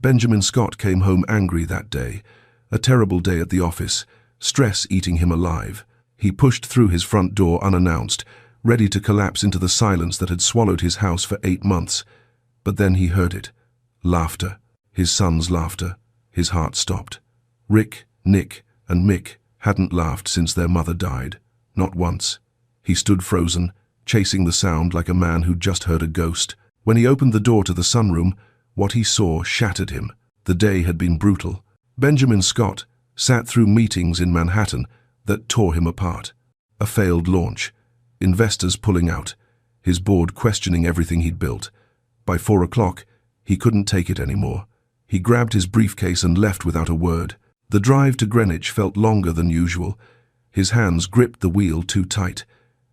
Benjamin Scott came home angry that day. A terrible day at the office, stress eating him alive. He pushed through his front door unannounced, ready to collapse into the silence that had swallowed his house for 8 months. But then he heard it. Laughter. His son's laughter. His heart stopped. Rick, Nick, and Mick hadn't laughed since their mother died. Not once. He stood frozen, chasing the sound like a man who'd just heard a ghost. When he opened the door to the sunroom, what he saw shattered him. The day had been brutal. Benjamin Scott sat through meetings in Manhattan that tore him apart. A failed launch. Investors pulling out. His board questioning everything he'd built. By 4 o'clock, he couldn't take it anymore. He grabbed his briefcase and left without a word. The drive to Greenwich felt longer than usual. His hands gripped the wheel too tight.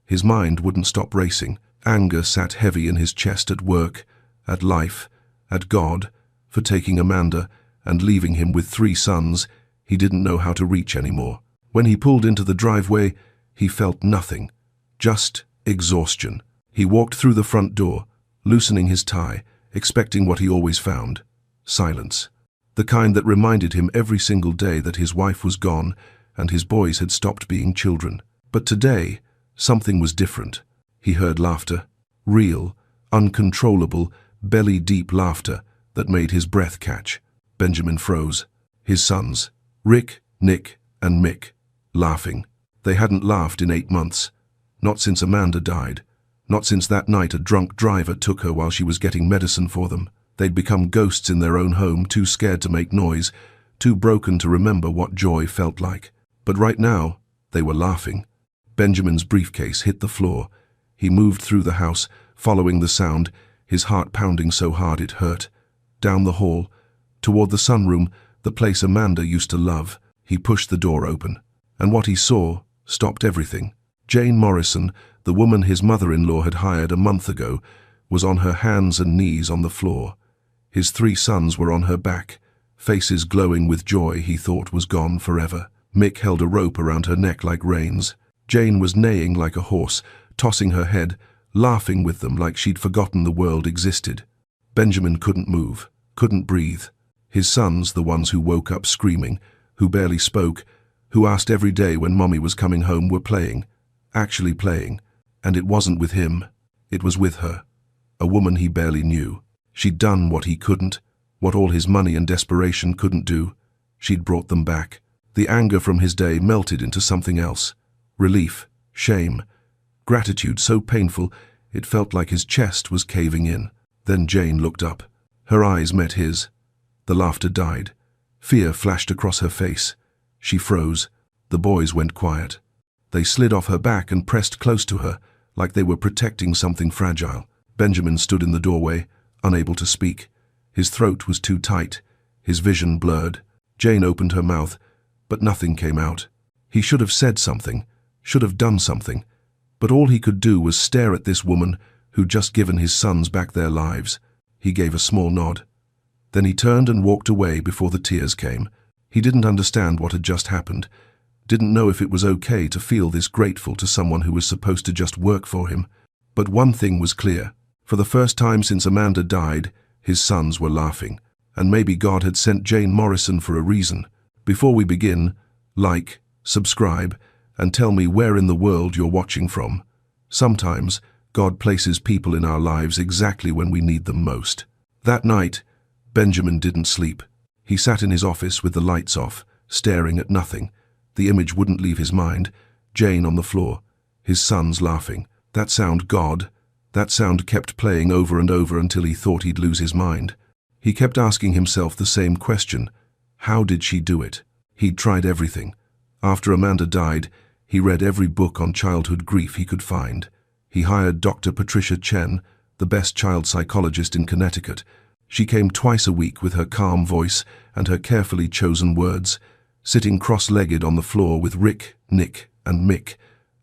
His mind wouldn't stop racing. Anger sat heavy in his chest at work, at life, at God, for taking Amanda and leaving him with 3 sons he didn't know how to reach anymore. When he pulled into the driveway, he felt nothing, just exhaustion. He walked through the front door, loosening his tie, expecting what he always found: silence. The kind that reminded him every single day that his wife was gone and his boys had stopped being children. But today, something was different. He heard laughter, real, uncontrollable, belly-deep laughter that made his breath catch. Benjamin froze. His sons, Rick, Nick, and Mick, laughing. They hadn't laughed in 8 months. Not since Amanda died. Not since that night a drunk driver took her while she was getting medicine for them. They'd become ghosts in their own home, too scared to make noise, too broken to remember what joy felt like. But right now, they were laughing. Benjamin's briefcase hit the floor. He moved through the house, following the sound, his heart pounding so hard it hurt. Down the hall, toward the sunroom, the place Amanda used to love. He pushed the door open. And what he saw stopped everything. Jane Morrison, the woman his mother-in-law had hired a month ago, was on her hands and knees on the floor. His 3 sons were on her back, faces glowing with joy he thought was gone forever. Mick held a rope around her neck like reins. Jane was neighing like a horse, tossing her head, laughing with them like she'd forgotten the world existed. Benjamin couldn't move, couldn't breathe. His sons, the ones who woke up screaming, who barely spoke, who asked every day when Mommy was coming home, were playing, actually playing. And it wasn't with him, it was with her. A woman he barely knew. She'd done what he couldn't, what all his money and desperation couldn't do. She'd brought them back. The anger from his day melted into something else. Relief, shame, gratitude so painful it felt like his chest was caving in. Then Jane looked up. Her eyes met his. The laughter died. Fear flashed across her face. She froze. The boys went quiet. They slid off her back and pressed close to her, like they were protecting something fragile. Benjamin stood in the doorway, unable to speak. His throat was too tight, his vision blurred. Jane opened her mouth, but nothing came out. He should have said something, should have done something, but all he could do was stare at this woman who'd just given his sons back their lives. He gave a small nod. Then he turned and walked away before the tears came. He didn't understand what had just happened, didn't know if it was okay to feel this grateful to someone who was supposed to just work for him. But one thing was clear. For the first time since Amanda died, his sons were laughing. And maybe God had sent Jane Morrison for a reason. Before we begin, like, subscribe, and tell me where in the world you're watching from. Sometimes, God places people in our lives exactly when we need them most. That night, Benjamin didn't sleep. He sat in his office with the lights off, staring at nothing. The image wouldn't leave his mind. Jane on the floor, his sons laughing. That sound, God. That sound kept playing over and over until he thought he'd lose his mind. He kept asking himself the same question. How did she do it? He'd tried everything. After Amanda died, he read every book on childhood grief he could find. He hired Dr. Patricia Chen, the best child psychologist in Connecticut. She came twice a week with her calm voice and her carefully chosen words, sitting cross-legged on the floor with Rick, Nick, and Mick,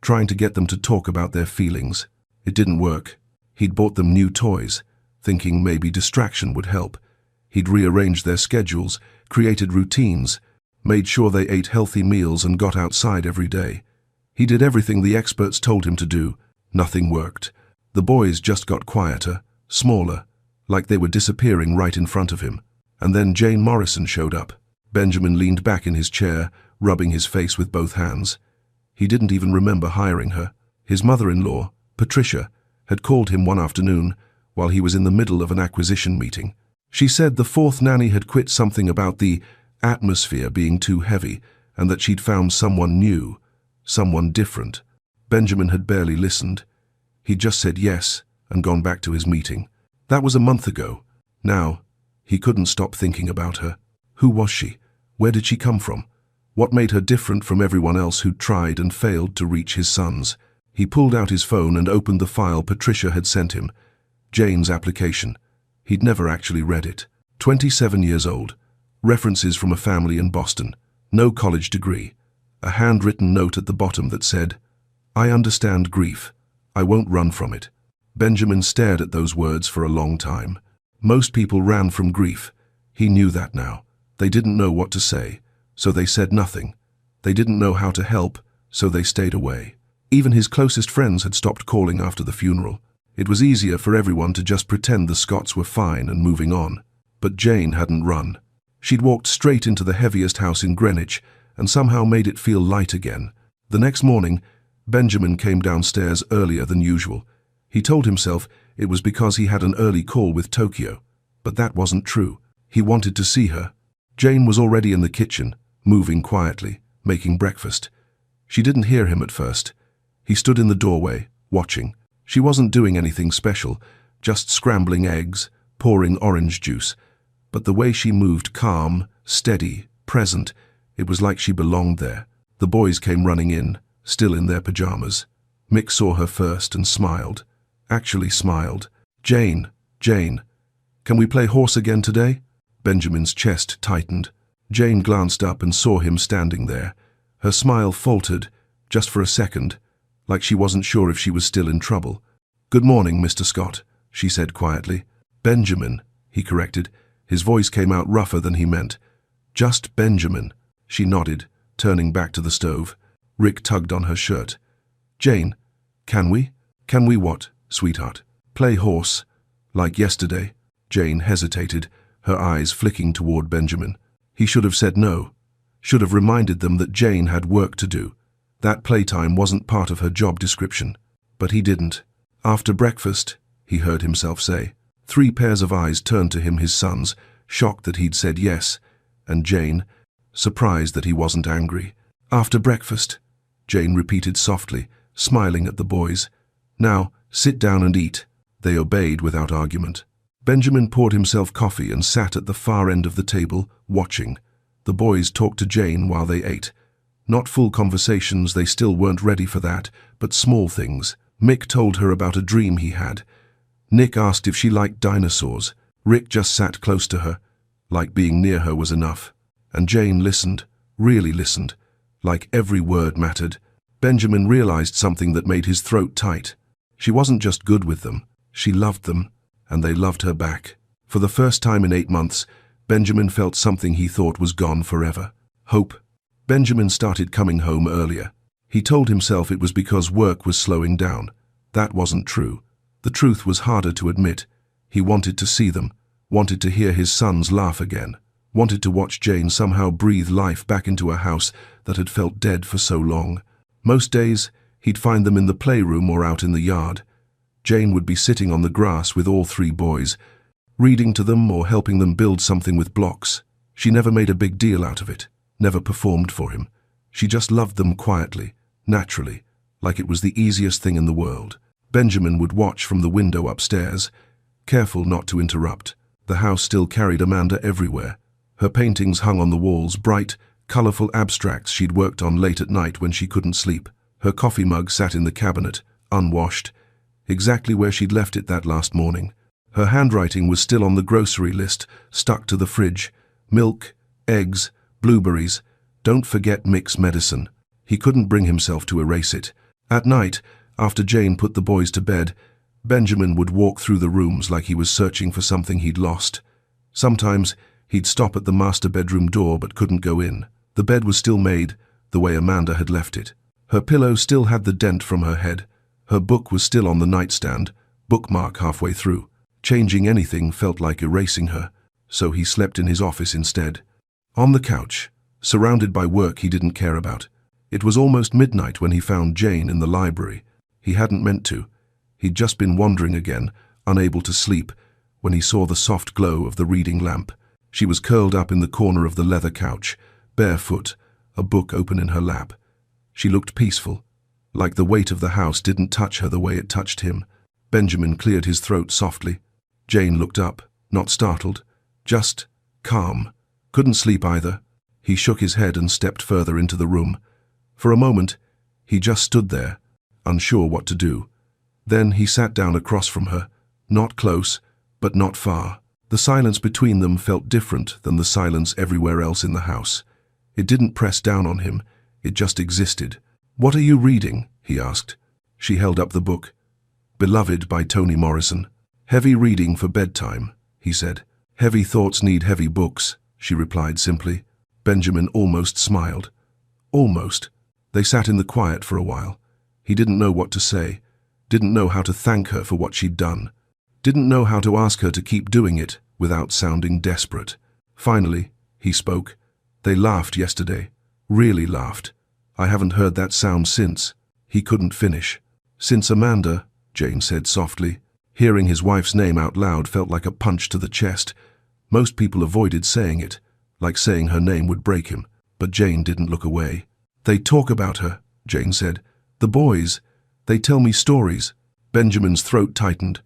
trying to get them to talk about their feelings. It didn't work. He'd bought them new toys, thinking maybe distraction would help. He'd rearranged their schedules, created routines, made sure they ate healthy meals and got outside every day. He did everything the experts told him to do. Nothing worked. The boys just got quieter, smaller, like they were disappearing right in front of him. And then Jane Morrison showed up. Benjamin leaned back in his chair, rubbing his face with both hands. He didn't even remember hiring her. His mother-in-law, Patricia, had called him one afternoon while he was in the middle of an acquisition meeting. She said the fourth nanny had quit something about the atmosphere being too heavy and that she'd found someone new, someone different. Benjamin had barely listened. He'd just said yes and gone back to his meeting. That was a month ago. Now, he couldn't stop thinking about her. Who was she? Where did she come from? What made her different from everyone else who'd tried and failed to reach his sons? He pulled out his phone and opened the file Patricia had sent him. Jane's application. He'd never actually read it. 27 years old. References from a family in Boston. No college degree. A handwritten note at the bottom that said, "I understand grief. I won't run from it." Benjamin stared at those words for a long time. Most people ran from grief. He knew that now. They didn't know what to say, so they said nothing. They didn't know how to help, so they stayed away. Even his closest friends had stopped calling after the funeral. It was easier for everyone to just pretend the Scotts were fine and moving on. But Jane hadn't run. She'd walked straight into the heaviest house in Greenwich and somehow made it feel light again. The next morning, Benjamin came downstairs earlier than usual. He told himself it was because he had an early call with Tokyo, but that wasn't true. He wanted to see her. Jane was already in the kitchen, moving quietly, making breakfast. She didn't hear him at first. He stood in the doorway, watching. She wasn't doing anything special, just scrambling eggs, pouring orange juice. But the way she moved, calm, steady, present, it was like she belonged there. The boys came running in, still in their pajamas. Mick saw her first and smiled. Actually smiled. "Jane, Jane, can we play horse again today?" Benjamin's chest tightened. Jane glanced up and saw him standing there. Her smile faltered, just for a second, like she wasn't sure if she was still in trouble. "Good morning, Mr. Scott," she said quietly. "Benjamin," he corrected. His voice came out rougher than he meant. "Just Benjamin." She nodded, turning back to the stove. Rick tugged on her shirt. "Jane, can we? Can we what, sweetheart? Play horse? Like yesterday?" Jane hesitated, her eyes flicking toward Benjamin. He should have said no. Should have reminded them that Jane had work to do. That playtime wasn't part of her job description. But he didn't. "After breakfast," he heard himself say. 3 pairs of eyes turned to him, his sons, shocked that he'd said yes, and Jane, surprised that he wasn't angry. "After breakfast," Jane repeated softly, smiling at the boys. "Now, sit down and eat." They obeyed without argument. Benjamin poured himself coffee and sat at the far end of the table, watching. The boys talked to Jane while they ate. Not full conversations, they still weren't ready for that, but small things. Mick told her about a dream he had. Nick asked if she liked dinosaurs. Rick just sat close to her, like being near her was enough. And Jane listened, really listened, like every word mattered. Benjamin realized something that made his throat tight. She wasn't just good with them, she loved them, and they loved her back. For the first time in 8 months, Benjamin felt something he thought was gone forever. Hope. Benjamin started coming home earlier. He told himself it was because work was slowing down. That wasn't true. The truth was harder to admit. He wanted to see them, wanted to hear his sons laugh again, wanted to watch Jane somehow breathe life back into a house that had felt dead for so long. Most days, he'd find them in the playroom or out in the yard. Jane would be sitting on the grass with all 3 boys, reading to them or helping them build something with blocks. She never made a big deal out of it, never performed for him. She just loved them quietly, naturally, like it was the easiest thing in the world. Benjamin would watch from the window upstairs, careful not to interrupt. The house still carried Amanda everywhere. Her paintings hung on the walls, bright, colorful abstracts she'd worked on late at night when she couldn't sleep. Her coffee mug sat in the cabinet, unwashed, exactly where she'd left it that last morning. Her handwriting was still on the grocery list, stuck to the fridge. Milk, eggs, blueberries. Don't forget Mick's medicine. He couldn't bring himself to erase it. At night, after Jane put the boys to bed, Benjamin would walk through the rooms like he was searching for something he'd lost. Sometimes he'd stop at the master bedroom door but couldn't go in. The bed was still made, the way Amanda had left it. Her pillow still had the dent from her head. Her book was still on the nightstand, bookmark halfway through. Changing anything felt like erasing her. so he slept in his office instead. On the couch, surrounded by work he didn't care about. It was almost midnight when he found Jane in the library. He hadn't meant to. He'd just been wandering again, unable to sleep, when he saw the soft glow of the reading lamp. She was curled up in the corner of the leather couch, barefoot, a book open in her lap. She looked peaceful, like the weight of the house didn't touch her the way it touched him. Benjamin cleared his throat softly. Jane looked up, not startled, just calm. Couldn't sleep either. He shook his head and stepped further into the room. For a moment, he just stood there, unsure what to do. Then he sat down across from her, not close, but not far. The silence between them felt different than the silence everywhere else in the house. It didn't press down on him, it just existed. "What are you reading?" he asked. She held up the book. "Beloved" by Toni Morrison. "Heavy reading for bedtime," he said. "Heavy thoughts need heavy books," she replied simply. Benjamin almost smiled. Almost. They sat in the quiet for a while. He didn't know what to say, didn't know how to thank her for what she'd done, didn't know how to ask her to keep doing it without sounding desperate. Finally, he spoke. "They laughed yesterday. Really laughed. I haven't heard that sound since." He couldn't finish. "Since Amanda," Jane said softly. Hearing his wife's name out loud felt like a punch to the chest. Most people avoided saying it, like saying her name would break him, but Jane didn't look away. "They talk about her," Jane said. "The boys. They tell me stories." Benjamin's throat tightened.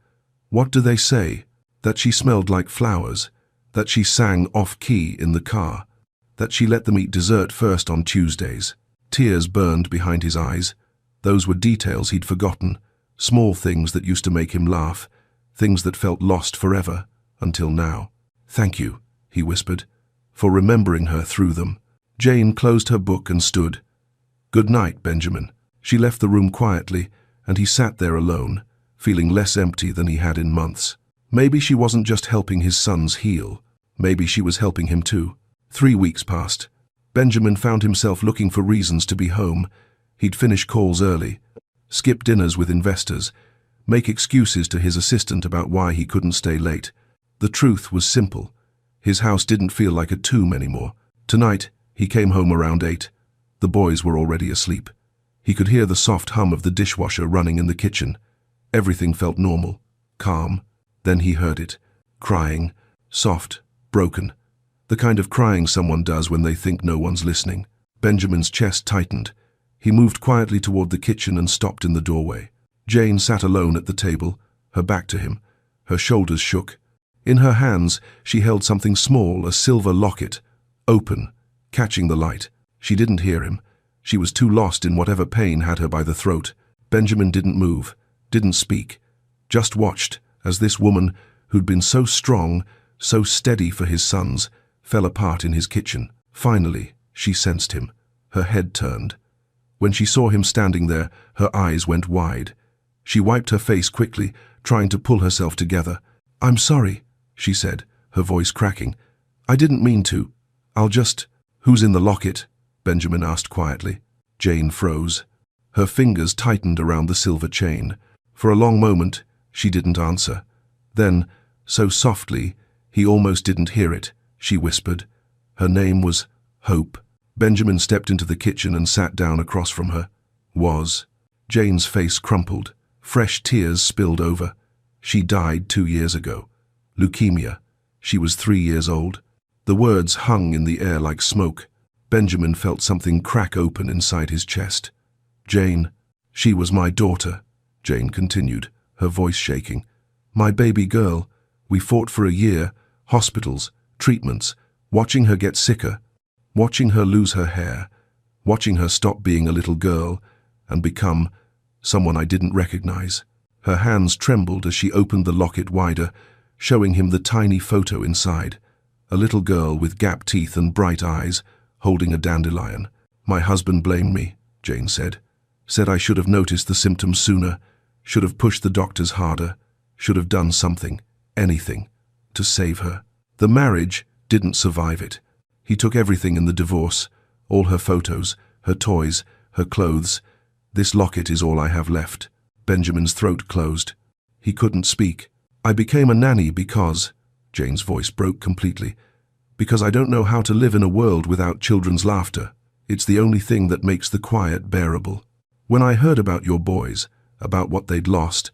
"What do they say?" That she smelled like flowers, that she sang off-key in the car, that she let them eat dessert first on Tuesdays. Tears burned behind his eyes. Those were details he'd forgotten, small things that used to make him laugh, things that felt lost forever, until now. "Thank you," he whispered, "for remembering her through them." Jane closed her book and stood. "Good night, Benjamin." She left the room quietly, and he sat there alone, feeling less empty than he had in months. Maybe she wasn't just helping his sons heal. Maybe she was helping him too. 3 weeks passed. Benjamin found himself looking for reasons to be home. He'd finish calls early, skip dinners with investors, make excuses to his assistant about why he couldn't stay late. The truth was simple. His house didn't feel like a tomb anymore. Tonight, he came home around 8. The boys were already asleep. He could hear the soft hum of the dishwasher running in the kitchen. Everything felt normal, calm. Then he heard it, crying, soft, broken. The kind of crying someone does when they think no one's listening. Benjamin's chest tightened. He moved quietly toward the kitchen and stopped in the doorway. Jane sat alone at the table, her back to him. Her shoulders shook. In her hands, she held something small, a silver locket, open, catching the light. She didn't hear him. She was too lost in whatever pain had her by the throat. Benjamin didn't move, didn't speak, just watched as this woman, who'd been so strong, so steady for his sons, fell apart in his kitchen. Finally, she sensed him. Her head turned. When she saw him standing there, her eyes went wide. She wiped her face quickly, trying to pull herself together. "I'm sorry," she said, her voice cracking. "I didn't mean to. I'll just—" "Who's in the locket?" Benjamin asked quietly. Jane froze. Her fingers tightened around the silver chain. For a long moment, she didn't answer. Then, so softly, he almost didn't hear it, she whispered. Her name was Hope. Benjamin stepped into the kitchen and sat down across from her. Jane's face crumpled. Fresh tears spilled over. She died 2 years ago. Leukemia. She was 3 years old. The words hung in the air like smoke. Benjamin felt something crack open inside his chest. "Jane, she was my daughter," Jane continued, her voice shaking. "My baby girl. We fought for a year, hospitals, treatments, watching her get sicker, watching her lose her hair, watching her stop being a little girl and become someone I didn't recognize." Her hands trembled as she opened the locket wider, showing him the tiny photo inside. A little girl with gap teeth and bright eyes, holding a dandelion. "My husband blamed me," Jane said. "Said I should have noticed the symptoms sooner, should have pushed the doctors harder, should have done something, anything, to save her. The marriage didn't survive it. He took everything in the divorce, all her photos, her toys, her clothes. This locket is all I have left." Benjamin's throat closed. He couldn't speak. "I became a nanny because," Jane's voice broke completely. Because I don't know how to live in a world without children's laughter. It's the only thing that makes the quiet bearable. When I heard about your boys, about what they'd lost,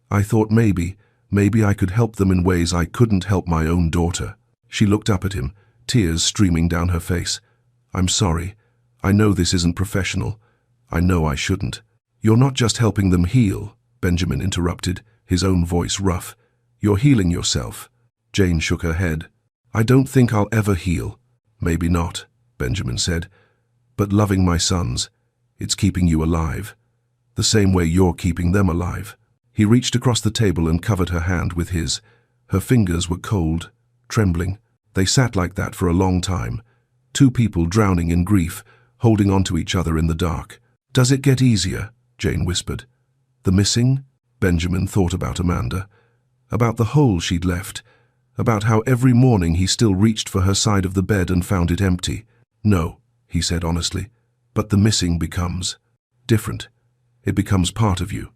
I thought maybe I could help them in ways I couldn't help my own daughter. She looked up at him, tears streaming down her face. I'm sorry. I know this isn't professional. I know I shouldn't. You're not just helping them heal, Benjamin interrupted, his own voice rough. You're healing yourself. Jane shook her head. I don't think I'll ever heal. Maybe not, Benjamin said. But loving my sons, it's keeping you alive. The same way you're keeping them alive. He reached across the table and covered her hand with his. Her fingers were cold, trembling. They sat like that for a long time. Two people drowning in grief, holding on to each other in the dark. Does it get easier? Jane whispered. The missing? Benjamin thought about Amanda. About the hole she'd left. About how every morning he still reached for her side of the bed and found it empty. No, he said honestly, but the missing becomes different. It becomes part of you.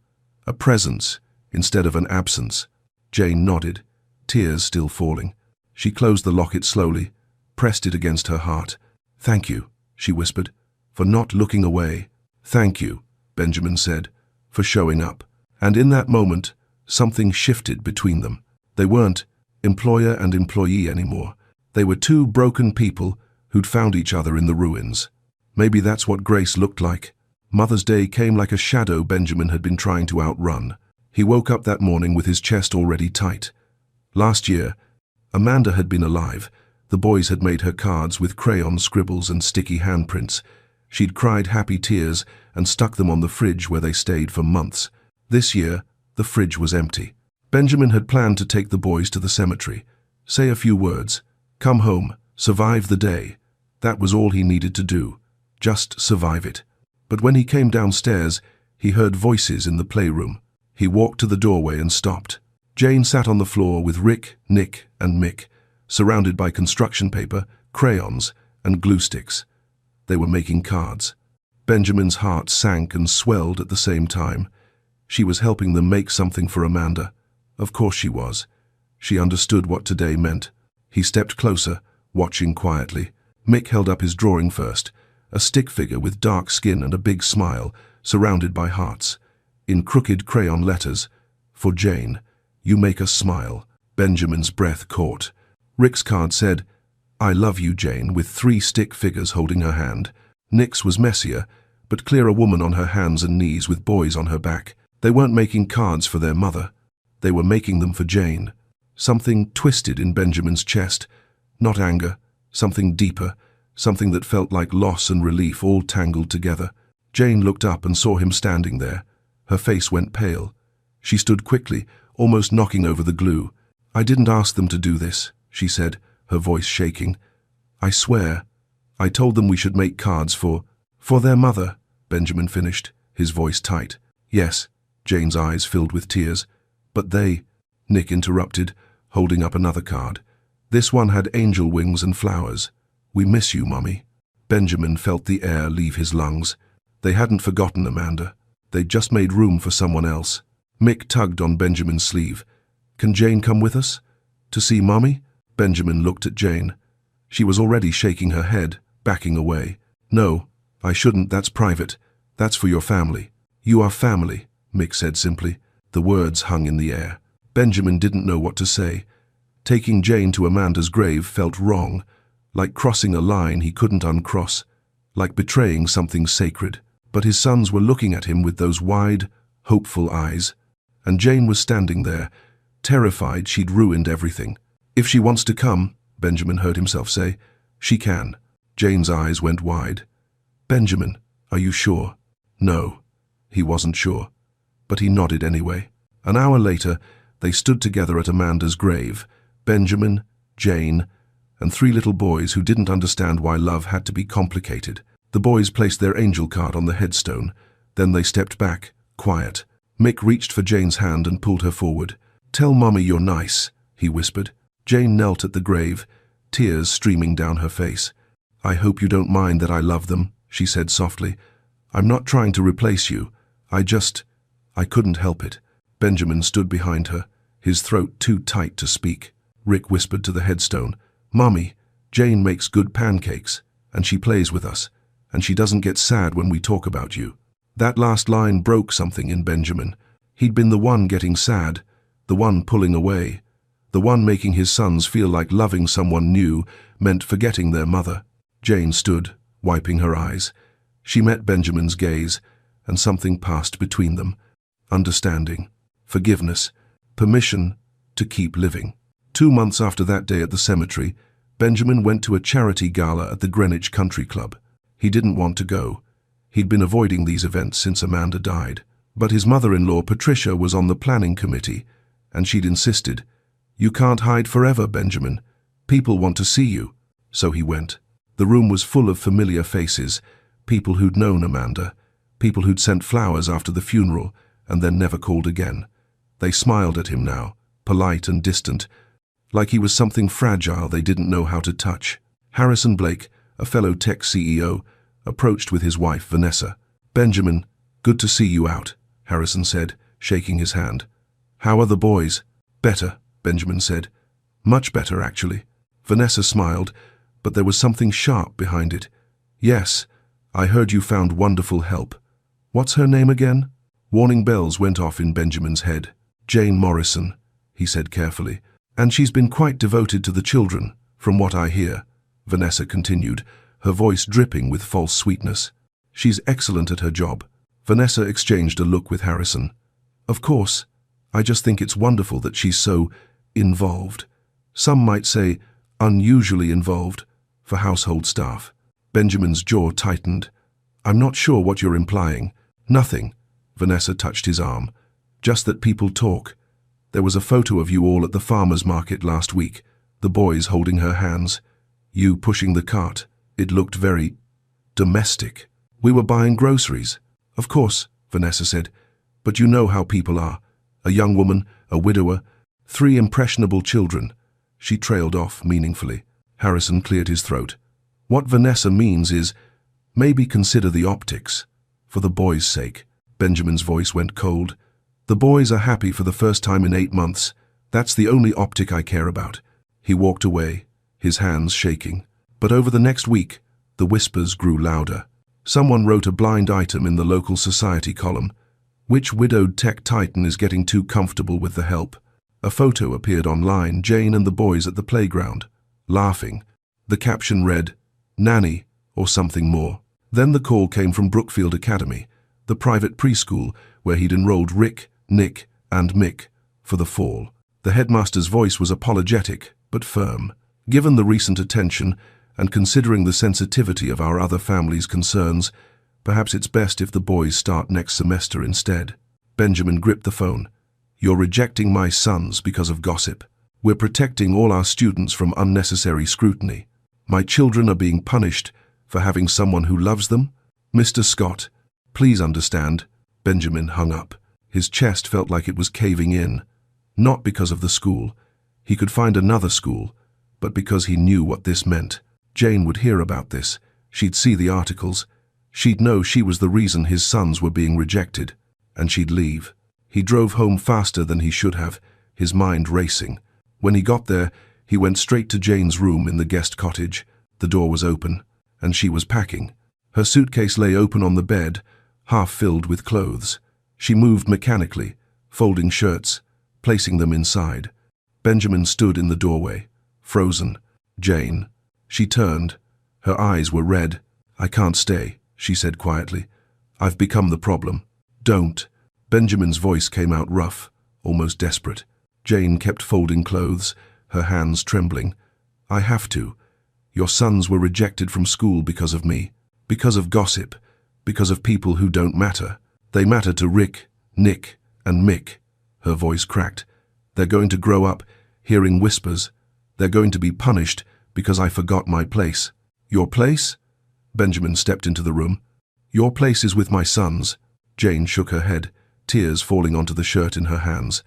A presence instead of an absence. Jane nodded, tears still falling. She closed the locket slowly, pressed it against her heart. Thank you, she whispered, for not looking away. Thank you, Benjamin said, for showing up. And in that moment, something shifted between them. They weren't employer and employee anymore. They were two broken people who'd found each other in the ruins. Maybe that's what grace looked like. Mother's Day came like a shadow Benjamin had been trying to outrun. He woke up that morning with his chest already tight. Last year, Amanda had been alive. The boys had made her cards with crayon scribbles and sticky handprints. She'd cried happy tears and stuck them on the fridge where they stayed for months. This year, the fridge was empty. Benjamin had planned to take the boys to the cemetery, say a few words, come home, survive the day. That was all he needed to do, just survive it. But when he came downstairs, he heard voices in the playroom. He walked to the doorway and stopped. Jane sat on the floor with Rick, Nick, and Mick, surrounded by construction paper, crayons, and glue sticks. They were making cards. Benjamin's heart sank and swelled at the same time. She was helping them make something for Amanda. Of course she was. She understood what today meant. He stepped closer, watching quietly. Mick held up his drawing first, a stick figure with dark skin and a big smile, surrounded by hearts. In crooked crayon letters, for Jane, you make us smile. Benjamin's breath caught. Rick's card said, I love you, Jane, with 3 stick figures holding her hand. Nick's was messier, but clear, a woman on her hands and knees with boys on her back. They weren't making cards for their mother. They were making them for Jane. Something twisted in Benjamin's chest. Not anger, something deeper, something that felt like loss and relief all tangled together. Jane looked up and saw him standing there. Her face went pale. She stood quickly, almost knocking over the glue. I didn't ask them to do this, she said, her voice shaking. I swear. I told them we should make cards for their mother, Benjamin finished, his voice tight. Yes, Jane's eyes filled with tears. But they, Nick interrupted, holding up another card. This one had angel wings and flowers. We miss you, Mummy. Benjamin felt the air leave his lungs. They hadn't forgotten Amanda. They'd just made room for someone else. Mick tugged on Benjamin's sleeve. Can Jane come with us? To see Mummy? Benjamin looked at Jane. She was already shaking her head, backing away. No, I shouldn't, that's private. That's for your family. You are family, Mick said simply. The words hung in the air. Benjamin didn't know what to say. Taking Jane to Amanda's grave felt wrong, like crossing a line he couldn't uncross, like betraying something sacred. But his sons were looking at him with those wide, hopeful eyes. And Jane was standing there, terrified she'd ruined everything. If she wants to come, Benjamin heard himself say, she can. Jane's eyes went wide. Benjamin, are you sure? No, he wasn't sure. But he nodded anyway. An hour later, they stood together at Amanda's grave, Benjamin, Jane, and 3 little boys who didn't understand why love had to be complicated. The boys placed their angel card on the headstone. Then they stepped back, quiet. Mick reached for Jane's hand and pulled her forward. Tell Mummy you're nice, he whispered. Jane knelt at the grave, tears streaming down her face. I hope you don't mind that I love them, she said softly. I'm not trying to replace you. I couldn't help it. Benjamin stood behind her, his throat too tight to speak. Rick whispered to the headstone. "Mommy, Jane makes good pancakes, and she plays with us, and she doesn't get sad when we talk about you." That last line broke something in Benjamin. He'd been the one getting sad, the one pulling away, the one making his sons feel like loving someone new meant forgetting their mother. Jane stood, wiping her eyes. She met Benjamin's gaze, and something passed between them. Understanding, forgiveness, permission to keep living. 2 months after that day at the cemetery, Benjamin went to a charity gala at the Greenwich Country Club. He didn't want to go. He'd been avoiding these events since Amanda died. But his mother-in-law, Patricia, was on the planning committee, and she'd insisted, "You can't hide forever, Benjamin. People want to see you." So he went. The room was full of familiar faces, people who'd known Amanda, people who'd sent flowers after the funeral and then never called again. They smiled at him now, polite and distant, like he was something fragile they didn't know how to touch. Harrison Blake, a fellow tech CEO, approached with his wife, Vanessa. "Benjamin, good to see you out," Harrison said, shaking his hand. "How are the boys?" "Better," Benjamin said. "Much better, actually." Vanessa smiled, but there was something sharp behind it. "Yes, I heard you found wonderful help. What's her name again?" Warning bells went off in Benjamin's head. "Jane Morrison," he said carefully. "And she's been quite devoted to the children, from what I hear," Vanessa continued, her voice dripping with false sweetness. "She's excellent at her job." Vanessa exchanged a look with Harrison. "Of course, I just think it's wonderful that she's so involved. Some might say unusually involved for household staff." Benjamin's jaw tightened. "I'm not sure what you're implying." "Nothing." Vanessa touched his arm. "Just that people talk. There was a photo of you all at the farmer's market last week, the boys holding her hands, you pushing the cart. It looked very domestic. We were buying groceries." "Of course," Vanessa said, "but you know how people are. A young woman, a widower, 3 impressionable children." She trailed off meaningfully. Harrison cleared his throat. "What Vanessa means is, maybe consider the optics. For the boys' sake." Benjamin's voice went cold. "The boys are happy for the first time in 8 months. That's the only optic I care about." He walked away, his hands shaking. But over the next week, the whispers grew louder. Someone wrote a blind item in the local society column. "Which widowed tech titan is getting too comfortable with the help?" A photo appeared online, Jane and the boys at the playground, laughing. The caption read, "Nanny," or something more. Then the call came from Brookfield Academy, the private preschool where he'd enrolled Rick, Nick, and Mick for the fall. The headmaster's voice was apologetic, but firm. "Given the recent attention, and considering the sensitivity of our other family's concerns, perhaps it's best if the boys start next semester instead." Benjamin gripped the phone. "You're rejecting my sons because of gossip. We're protecting all our students from unnecessary scrutiny. My children are being punished for having someone who loves them? Mr. Scott, please understand." Benjamin hung up. His chest felt like it was caving in. Not because of the school. He could find another school, but because he knew what this meant. Jane would hear about this. She'd see the articles. She'd know she was the reason his sons were being rejected. And she'd leave. He drove home faster than he should have, his mind racing. When he got there, he went straight to Jane's room in the guest cottage. The door was open, and she was packing. Her suitcase lay open on the bed, half filled with clothes. She moved mechanically, folding shirts, placing them inside. Benjamin stood in the doorway, frozen. "Jane." She turned. Her eyes were red. "I can't stay," she said quietly. "I've become the problem." "Don't." Benjamin's voice came out rough, almost desperate. Jane kept folding clothes, her hands trembling. "I have to. Your sons were rejected from school because of me, because of gossip, because of people who don't matter. They matter to Rick, Nick, and Mick." Her voice cracked. "They're going to grow up hearing whispers. They're going to be punished because I forgot my place." "Your place?" Benjamin stepped into the room. "Your place is with my sons." Jane shook her head, tears falling onto the shirt in her hands.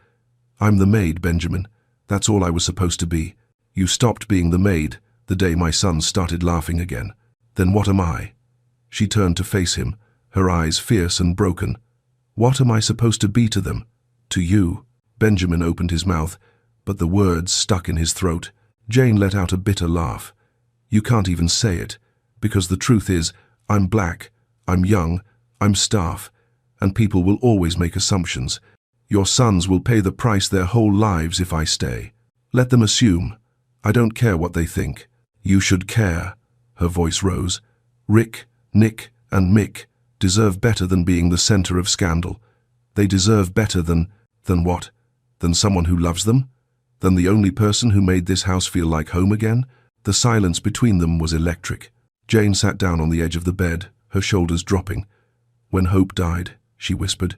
"I'm the maid, Benjamin. That's all I was supposed to be. You stopped being the maid the day my sons started laughing again. Then what am I?" She turned to face him, her eyes fierce and broken. "What am I supposed to be to them? To you?" Benjamin opened his mouth, but the words stuck in his throat. Jane let out a bitter laugh. You can't even say it, because the truth is, I'm black, I'm young, I'm staff, and people will always make assumptions. Your sons will pay the price their whole lives if I stay. Let them assume. I don't care what they think. You should care. Her voice rose. Rick, Nick, and Mick deserve better than being the center of scandal. They deserve better than what? Than someone who loves them? Than the only person who made this house feel like home again? The silence between them was electric. Jane sat down on the edge of the bed, her shoulders dropping. When Hope died, she whispered,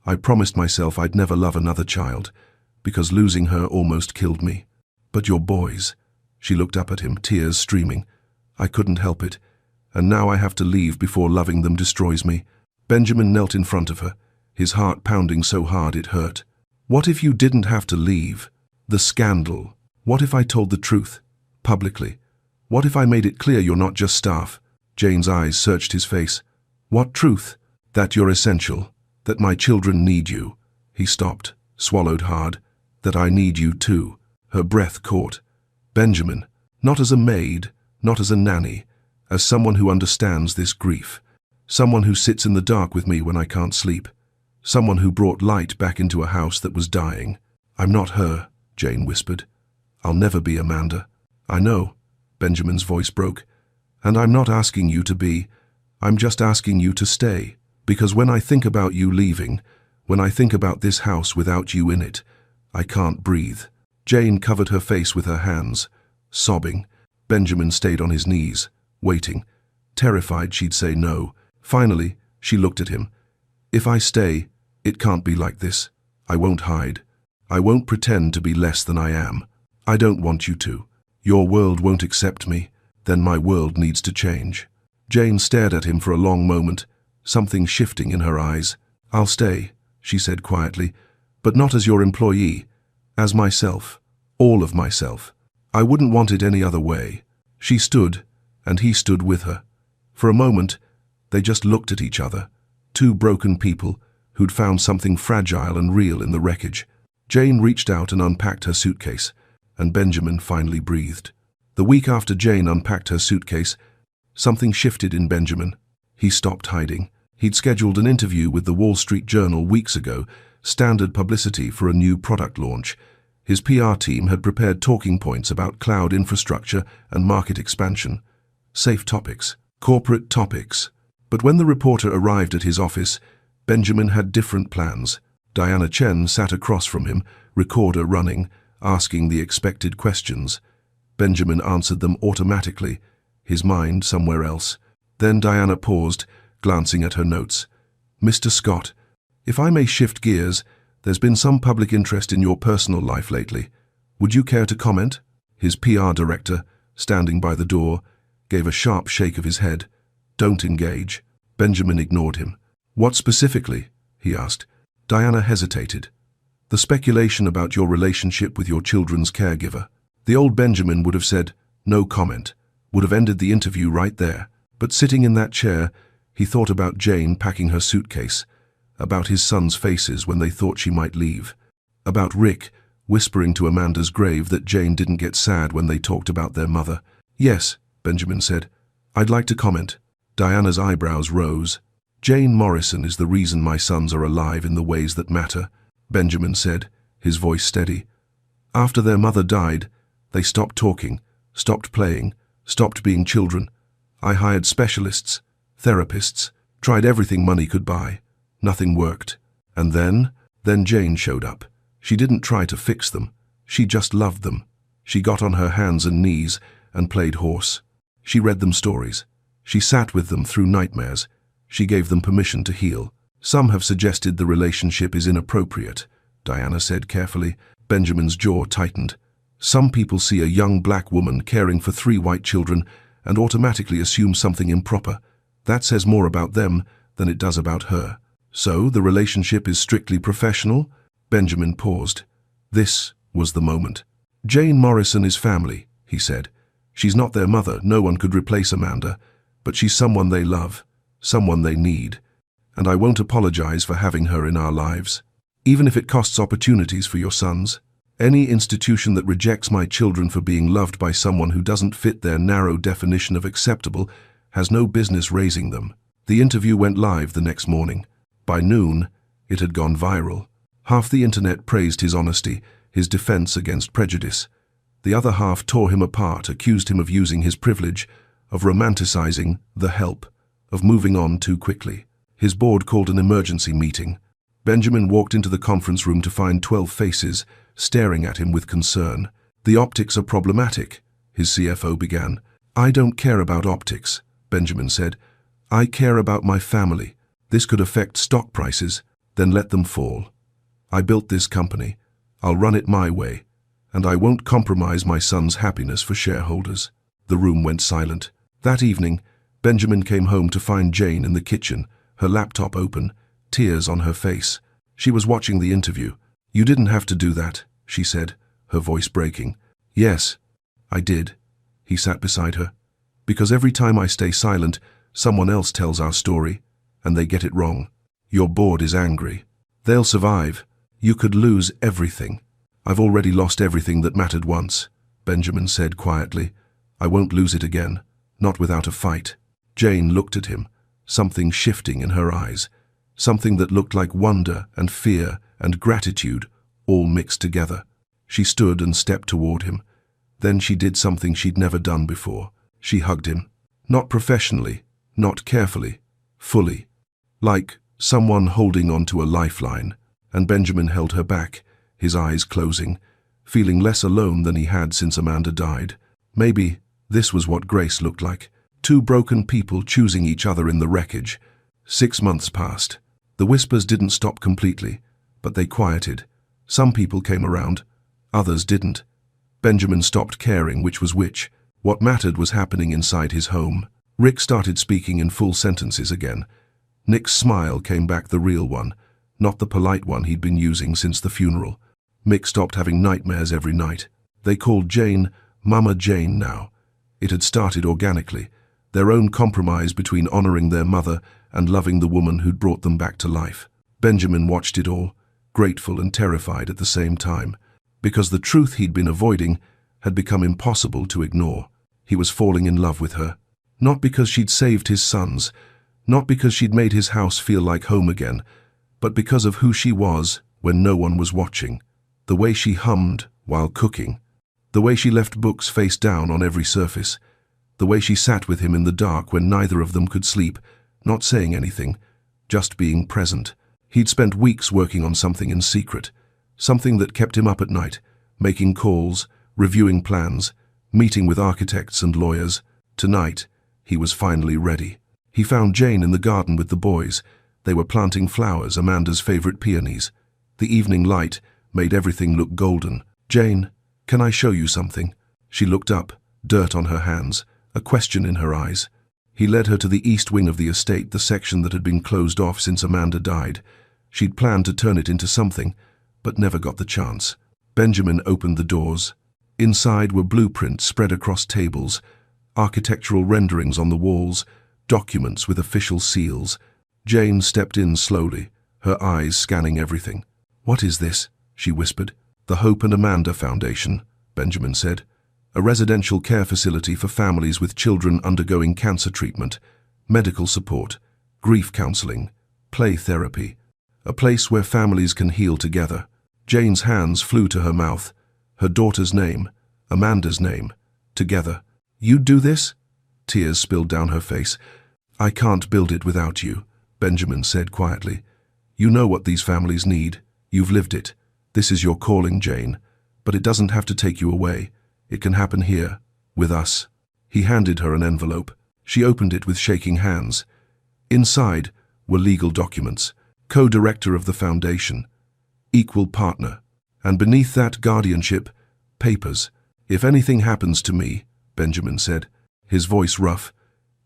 I promised myself I'd never love another child, because losing her almost killed me. But your boys. She looked up at him, tears streaming. I couldn't help it, and now I have to leave before loving them destroys me. Benjamin knelt in front of her, his heart pounding so hard it hurt. What if you didn't have to leave? The scandal. What if I told the truth? Publicly. What if I made it clear you're not just staff? Jane's eyes searched his face. What truth? That you're essential. That my children need you. He stopped, swallowed hard. That I need you too. Her breath caught. Benjamin, not as a maid, not as a nanny, as someone who understands this grief. Someone who sits in the dark with me when I can't sleep. Someone who brought light back into a house that was dying. I'm not her, Jane whispered. I'll never be Amanda. I know, Benjamin's voice broke. And I'm not asking you to be. I'm just asking you to stay. Because when I think about you leaving, when I think about this house without you in it, I can't breathe. Jane covered her face with her hands, sobbing. Benjamin stayed on his knees, waiting, terrified she'd say no. Finally, she looked at him. If I stay, it can't be like this. I won't hide. I won't pretend to be less than I am. I don't want you to. Your world won't accept me. Then my world needs to change. Jane stared at him for a long moment, something shifting in her eyes. I'll stay, she said quietly, but not as your employee, as myself, all of myself. I wouldn't want it any other way. She stood, and he stood with her. For a moment, they just looked at each other, two broken people who'd found something fragile and real in the wreckage. Jane reached out and unpacked her suitcase, and Benjamin finally breathed. The week after Jane unpacked her suitcase, something shifted in Benjamin. He stopped hiding. He'd scheduled an interview with the Wall Street Journal weeks ago, standard publicity for a new product launch. His PR team had prepared talking points about cloud infrastructure and market expansion. Safe topics, corporate topics. But when the reporter arrived at his office, Benjamin had different plans. Diana Chen sat across from him, recorder running, asking the expected questions. Benjamin answered them automatically, his mind somewhere else. Then Diana paused, glancing at her notes. Mr. Scott, if I may shift gears, there's been some public interest in your personal life lately. Would you care to comment? His PR director, standing by the door, gave a sharp shake of his head. Don't engage. Benjamin ignored him. What specifically? He asked. Diana hesitated. The speculation about your relationship with your children's caregiver. The old Benjamin would have said, no comment, would have ended the interview right there. But sitting in that chair, he thought about Jane packing her suitcase, about his sons' faces when they thought she might leave, about Rick whispering to Amanda's grave that Jane didn't get sad when they talked about their mother. Yes, Benjamin said. I'd like to comment. Diana's eyebrows rose. Jane Morrison is the reason my sons are alive in the ways that matter, Benjamin said, his voice steady. After their mother died, they stopped talking, stopped playing, stopped being children. I hired specialists, therapists, tried everything money could buy. Nothing worked. And then Jane showed up. She didn't try to fix them. She just loved them. She got on her hands and knees and played horse. She read them stories. She sat with them through nightmares. She gave them permission to heal. Some have suggested the relationship is inappropriate, Diana said carefully. Benjamin's jaw tightened. Some people see a young black woman caring for 3 white children and automatically assume something improper. That says more about them than it does about her. So the relationship is strictly professional? Benjamin paused. This was the moment. Jane Morrison is family, he said. She's not their mother, no one could replace Amanda, but she's someone they love, someone they need. And I won't apologize for having her in our lives, even if it costs opportunities for your sons. Any institution that rejects my children for being loved by someone who doesn't fit their narrow definition of acceptable has no business raising them. The interview went live the next morning. By noon, it had gone viral. Half the internet praised his honesty, his defense against prejudice. The other half tore him apart, accused him of using his privilege, of romanticizing the help, of moving on too quickly. His board called an emergency meeting. Benjamin walked into the conference room to find 12 faces staring at him with concern. "The optics are problematic," his CFO began. "I don't care about optics," Benjamin said. "I care about my family. This could affect stock prices, then let them fall. I built this company. I'll run it my way, and I won't compromise my son's happiness for shareholders." The room went silent. That evening, Benjamin came home to find Jane in the kitchen, her laptop open, tears on her face. She was watching the interview. "You didn't have to do that," she said, her voice breaking. "Yes, I did." He sat beside her. "Because every time I stay silent, someone else tells our story, and they get it wrong. Your board is angry. They'll survive. You could lose everything." "I've already lost everything that mattered once," Benjamin said quietly. "I won't lose it again, not without a fight." Jane looked at him, something shifting in her eyes, something that looked like wonder and fear and gratitude, all mixed together. She stood and stepped toward him. Then she did something she'd never done before. She hugged him. Not professionally, not carefully, fully. Like someone holding onto a lifeline. And Benjamin held her back, his eyes closing, feeling less alone than he had since Amanda died. Maybe this was what grace looked like. Two broken people choosing each other in the wreckage. 6 months passed. The whispers didn't stop completely, but they quieted. Some people came around, others didn't. Benjamin stopped caring which was which. What mattered was happening inside his home. Rick started speaking in full sentences again. Nick's smile came back, the real one, not the polite one he'd been using since the funeral. Mick stopped having nightmares every night. They called Jane Mama Jane now. It had started organically, their own compromise between honoring their mother and loving the woman who'd brought them back to life. Benjamin watched it all, grateful and terrified at the same time, because the truth he'd been avoiding had become impossible to ignore. He was falling in love with her, not because she'd saved his sons, not because she'd made his house feel like home again, but because of who she was when no one was watching. The way she hummed while cooking, the way she left books face down on every surface, the way she sat with him in the dark when neither of them could sleep, not saying anything, just being present. He'd spent weeks working on something in secret, something that kept him up at night, making calls, reviewing plans, meeting with architects and lawyers. Tonight, he was finally ready. He found Jane in the garden with the boys. They were planting flowers, Amanda's favorite peonies. The evening light made everything look golden. "Jane, can I show you something?" She looked up, dirt on her hands, a question in her eyes. He led her to the east wing of the estate, the section that had been closed off since Amanda died. She'd planned to turn it into something, but never got the chance. Benjamin opened the doors. Inside were blueprints spread across tables, architectural renderings on the walls, documents with official seals. Jane stepped in slowly, her eyes scanning everything. "What is this?" she whispered. "The Hope and Amanda Foundation," Benjamin said. "A residential care facility for families with children undergoing cancer treatment, medical support, grief counseling, play therapy. A place where families can heal together." Jane's hands flew to her mouth. Her daughter's name, Amanda's name, together. "You'd do this?" Tears spilled down her face. "I can't build it without you," Benjamin said quietly. "You know what these families need. You've lived it. This is your calling, Jane. But it doesn't have to take you away. It can happen here, with us." He handed her an envelope. She opened it with shaking hands. Inside were legal documents, co-director of the foundation, equal partner, and beneath that guardianship, papers. "If anything happens to me," Benjamin said, his voice rough,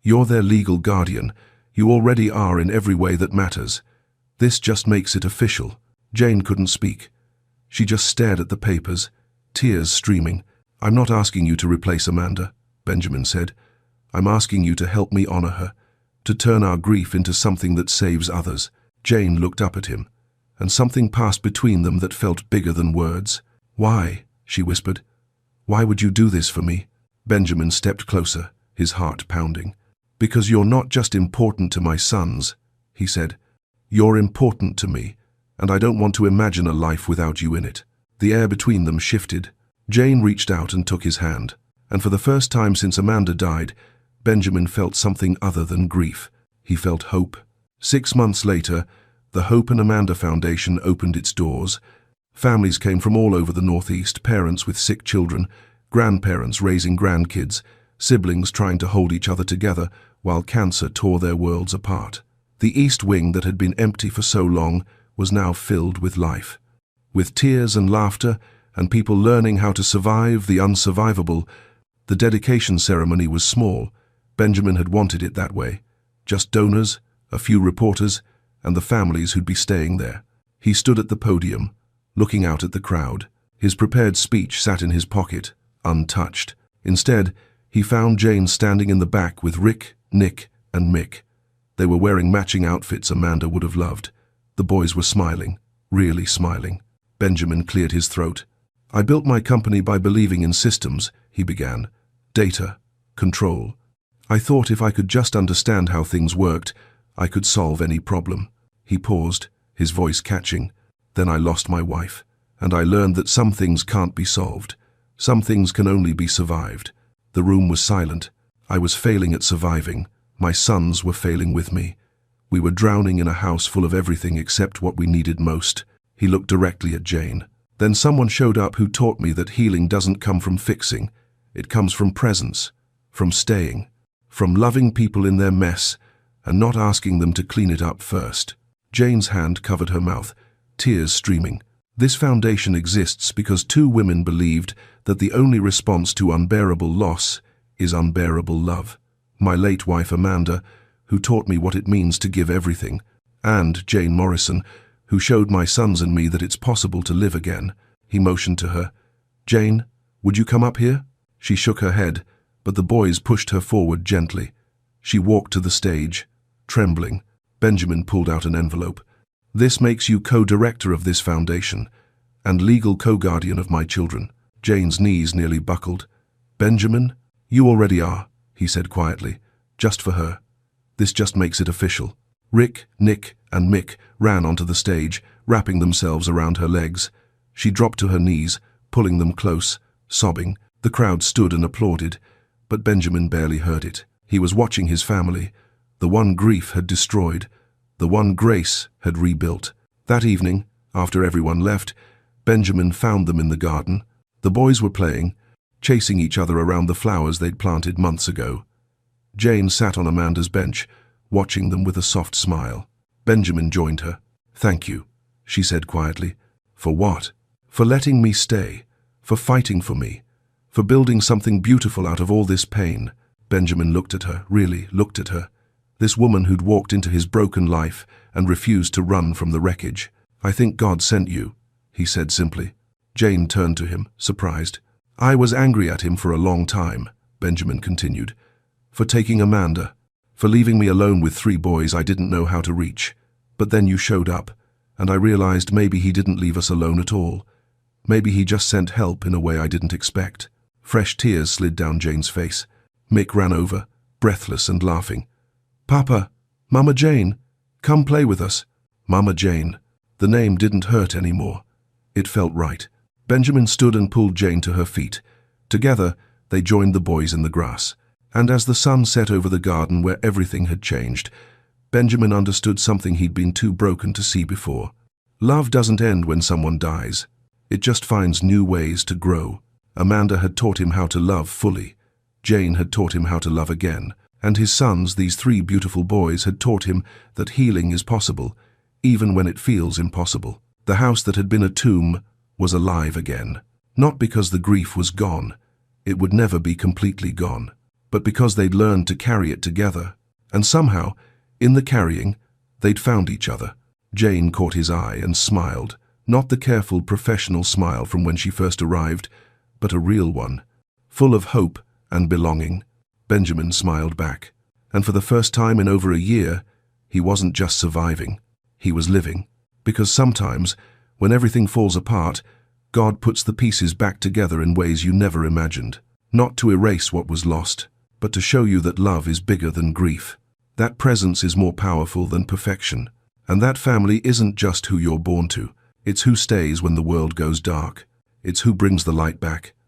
"you're their legal guardian. You already are in every way that matters. This just makes it official." Jane couldn't speak. She just stared at the papers, tears streaming. "I'm not asking you to replace Amanda," Benjamin said. "I'm asking you to help me honor her, to turn our grief into something that saves others." Jane looked up at him, and something passed between them that felt bigger than words. "Why?" she whispered. "Why would you do this for me?" Benjamin stepped closer, his heart pounding. "Because you're not just important to my sons," he said. "You're important to me, and I don't want to imagine a life without you in it." The air between them shifted. Jane reached out and took his hand, and for the first time since Amanda died, Benjamin felt something other than grief. He felt hope. 6 months later, the Hope and Amanda Foundation opened its doors. Families came from all over the Northeast, parents with sick children, grandparents raising grandkids, siblings trying to hold each other together while cancer tore their worlds apart. The East Wing that had been empty for so long was now filled with life. With tears and laughter, and people learning how to survive the unsurvivable. The dedication ceremony was small. Benjamin had wanted it that way. Just donors, a few reporters, and the families who'd be staying there. He stood at the podium, looking out at the crowd. His prepared speech sat in his pocket, untouched. Instead, he found Jane standing in the back with Rick, Nick, and Mick. They were wearing matching outfits Amanda would have loved. The boys were smiling, really smiling. Benjamin cleared his throat. "I built my company by believing in systems," he began. "Data, control. I thought if I could just understand how things worked, I could solve any problem." He paused, his voice catching. "Then I lost my wife, and I learned that some things can't be solved. Some things can only be survived." The room was silent. I was failing at surviving. My sons were failing with me. We were drowning in a house full of everything except what we needed most. He looked directly at Jane. "Then someone showed up who taught me that healing doesn't come from fixing. It comes from presence, from staying, from loving people in their mess and not asking them to clean it up first." Jane's hand covered her mouth, tears streaming. "This foundation exists because 2 women believed that the only response to unbearable loss is unbearable love. My late wife Amanda, who taught me what it means to give everything, and Jane Morrison, who showed my sons and me that it's possible to live again." He motioned to her. "Jane, would you come up here?" She shook her head, but the boys pushed her forward gently. She walked to the stage, trembling. Benjamin pulled out an envelope. "This makes you co-director of this foundation and legal co-guardian of my children." Jane's knees nearly buckled. "Benjamin, you already are," he said quietly, "just for her. This just makes it official." Rick, Nick, and Mick ran onto the stage, wrapping themselves around her legs. She dropped to her knees, pulling them close, sobbing. The crowd stood and applauded, but Benjamin barely heard it. He was watching his family. The one grief had destroyed, the one grace had rebuilt. That evening, after everyone left, Benjamin found them in the garden. The boys were playing, chasing each other around the flowers they'd planted months ago. Jane sat on Amanda's bench, watching them with a soft smile. Benjamin joined her. "Thank you," she said quietly. "For what?" "For letting me stay, for fighting for me, for building something beautiful out of all this pain." Benjamin looked at her, really looked at her. This woman who'd walked into his broken life and refused to run from the wreckage. "I think God sent you," he said simply. Jane turned to him, surprised. "I was angry at him for a long time," Benjamin continued, "for taking Amanda, for leaving me alone with 3 boys I didn't know how to reach. But then you showed up, and I realized maybe he didn't leave us alone at all. Maybe he just sent help in a way I didn't expect." Fresh tears slid down Jane's face. Mick ran over, breathless and laughing. "Papa, Mama Jane, come play with us." Mama Jane. The name didn't hurt anymore. It felt right. Benjamin stood and pulled Jane to her feet. Together, they joined the boys in the grass. And as the sun set over the garden where everything had changed, Benjamin understood something he'd been too broken to see before. Love doesn't end when someone dies. It just finds new ways to grow. Amanda had taught him how to love fully. Jane had taught him how to love again. And his sons, these 3 beautiful boys, had taught him that healing is possible, even when it feels impossible. The house that had been a tomb was alive again. Not because the grief was gone. It would never be completely gone. But because they'd learned to carry it together. And somehow, in the carrying, they'd found each other. Jane caught his eye and smiled, not the careful professional smile from when she first arrived, but a real one, full of hope and belonging. Benjamin smiled back, and for the first time in over a year, he wasn't just surviving, he was living. Because sometimes, when everything falls apart, God puts the pieces back together in ways you never imagined. Not to erase what was lost, but to show you that love is bigger than grief. That presence is more powerful than perfection. And that family isn't just who you're born to. It's who stays when the world goes dark. It's who brings the light back